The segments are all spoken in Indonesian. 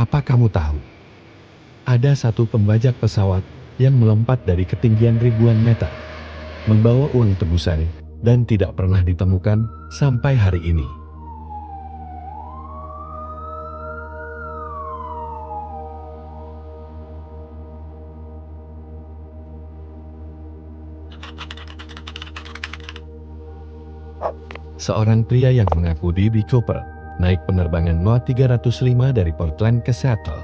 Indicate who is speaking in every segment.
Speaker 1: Apa kamu tahu? Ada satu pembajak pesawat yang melompat dari ketinggian ribuan meter, membawa uang tebusan, dan tidak pernah ditemukan sampai hari ini. Seorang pria yang mengaku D.B. Cooper naik penerbangan NOAA 305 dari Portland ke Seattle.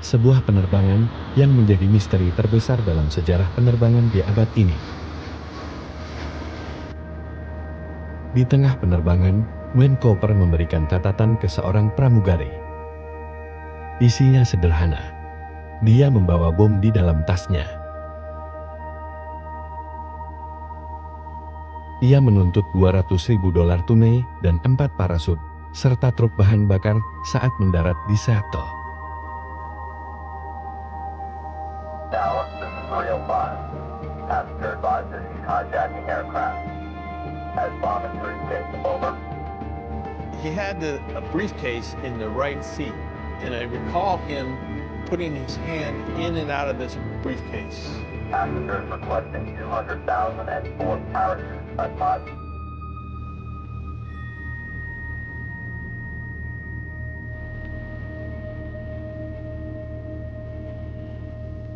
Speaker 1: Sebuah penerbangan yang menjadi misteri terbesar dalam sejarah penerbangan di abad ini. Di tengah penerbangan, Wayne Cooper memberikan catatan ke seorang pramugari. Isinya sederhana. Dia membawa bom di dalam tasnya. Ia menuntut $200.000 tunai dan 4 parasut, serta truk bahan bakar saat mendarat di Seattle.
Speaker 2: Dallas, this is 305. Passenger advised that he's hijacking aircraft. Has bomb and briefcase, over.
Speaker 3: He had a briefcase in the right seat, and I recall him putting his hand in and out of this briefcase.
Speaker 2: Passengers requesting 200,000 and 4 parachutes advised.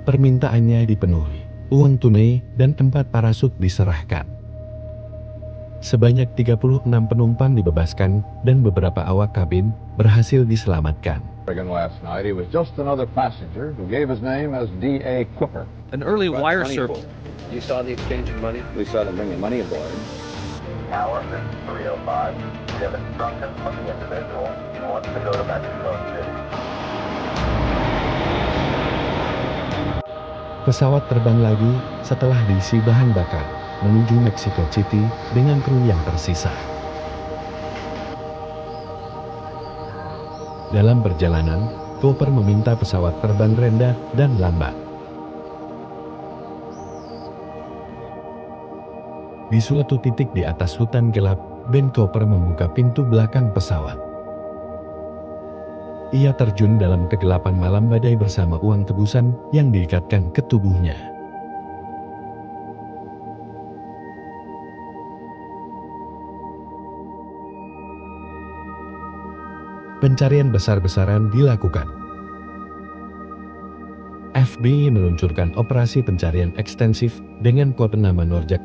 Speaker 1: Permintaannya dipenuhi, uang tunai dan 4 parasut diserahkan. Sebanyak 36 penumpang dibebaskan dan beberapa awak kabin berhasil diselamatkan.
Speaker 4: Last night, he was just another passenger who gave his name as D.A. Cooper.
Speaker 5: An early wire service.
Speaker 6: You saw the exchange of money?
Speaker 7: We saw them bringing money aboard.
Speaker 2: Tower, this is 305. We have instructions from the individual. He wants to go to Mexico City.
Speaker 1: Pesawat terbang lagi setelah diisi bahan bakar menuju Mexico City dengan kru yang tersisa. Dalam perjalanan, Cooper meminta pesawat terbang rendah dan lambat. Di suatu titik di atas hutan gelap, Ben Cooper membuka pintu belakang pesawat. Ia terjun dalam kegelapan malam badai bersama uang tebusan yang diikatkan ke tubuhnya. Pencarian besar-besaran dilakukan. FBI meluncurkan operasi pencarian ekstensif dengan kode nama Norjak,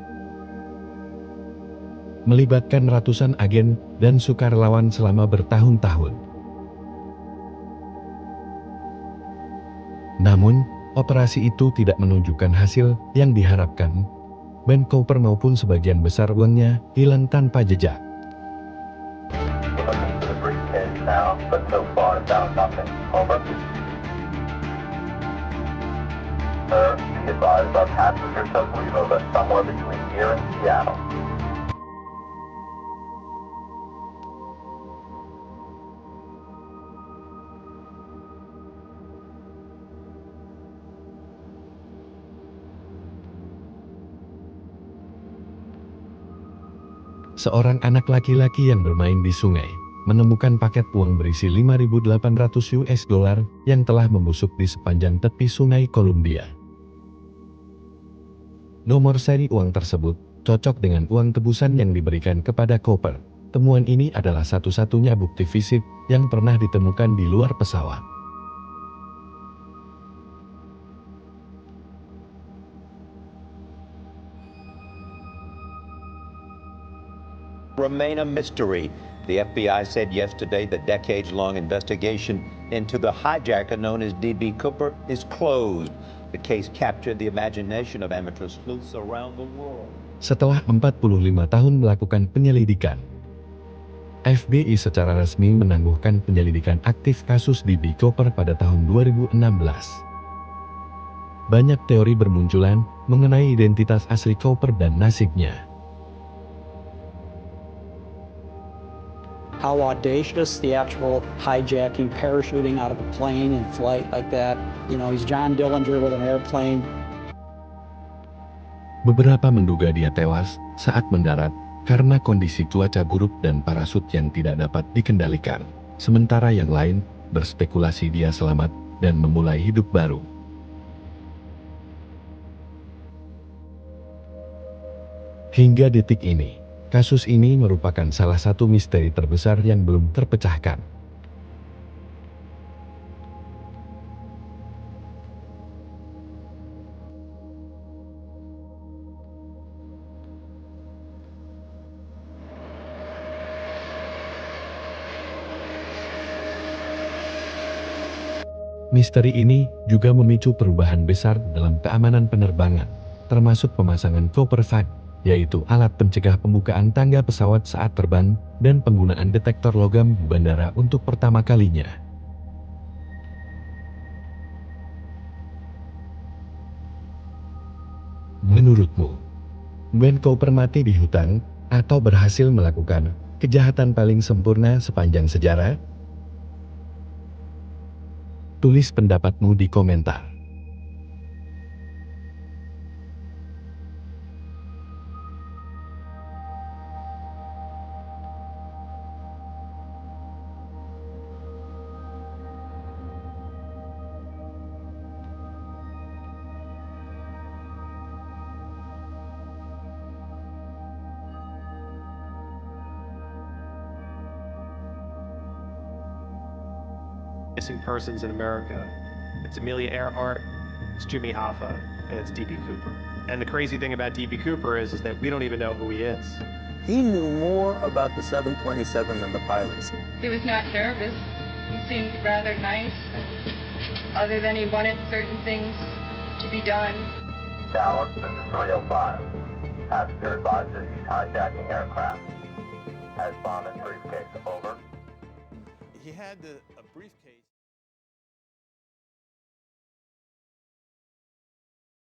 Speaker 1: melibatkan ratusan agen dan sukarelawan selama bertahun-tahun. Namun, operasi itu tidak menunjukkan hasil yang diharapkan. Ben Cooper maupun sebagian besar uangnya hilang tanpa jejak.
Speaker 2: Looking for the briefcase now, but so far found nothing. Over. Sir, be advised our passengers have removed us somewhere between here and Seattle.
Speaker 1: Seorang anak laki-laki yang bermain di sungai menemukan paket uang berisi $5.800 yang telah membusuk di sepanjang tepi sungai Columbia. Nomor seri uang tersebut cocok dengan uang tebusan yang diberikan kepada Cooper. Temuan ini adalah satu-satunya bukti fisik yang pernah ditemukan di luar pesawat.
Speaker 8: Remain a mystery. The FBI said yesterday the decades-long investigation into the hijacker known as D.B. Cooper is closed. The case captured the imagination of amateur sleuths around the world.
Speaker 1: Setelah 45 tahun melakukan penyelidikan, FBI secara resmi menangguhkan penyelidikan aktif kasus D.B. Cooper pada tahun 2016. Banyak teori bermunculan mengenai identitas asli Cooper dan nasibnya.
Speaker 5: How audacious the actual hijacking, parachuting out of a plane in flight like that. You know, he's John Dillinger with an airplane.
Speaker 1: Beberapa menduga dia tewas saat mendarat karena kondisi cuaca buruk dan parasut yang tidak dapat dikendalikan. sementara yang lain berspekulasi dia selamat dan memulai hidup baru. Hingga detik ini, kasus ini merupakan salah satu misteri terbesar yang belum terpecahkan. Misteri ini juga memicu perubahan besar dalam keamanan penerbangan, termasuk pemasangan Cooper Five, yaitu alat pencegah pembukaan tangga pesawat saat terbang, dan penggunaan detektor logam di bandara untuk pertama kalinya. Menurutmu, Ben Cooper mati di hutan atau berhasil melakukan kejahatan paling sempurna sepanjang sejarah? Tulis pendapatmu di komentar.
Speaker 6: Missing persons in America. It's Amelia Earhart, it's Jimmy Hoffa, and it's D.B. Cooper. And the crazy thing about D.B. Cooper is that we don't even know who he is.
Speaker 7: He knew more about the 727 than the pilots.
Speaker 9: He was not nervous. He seemed rather nice, other than he wanted certain things to be done.
Speaker 2: Dallas, this is 305. Passenger advises he's hijacking aircraft. Has bomb and briefcase. Over.
Speaker 3: He had a briefcase.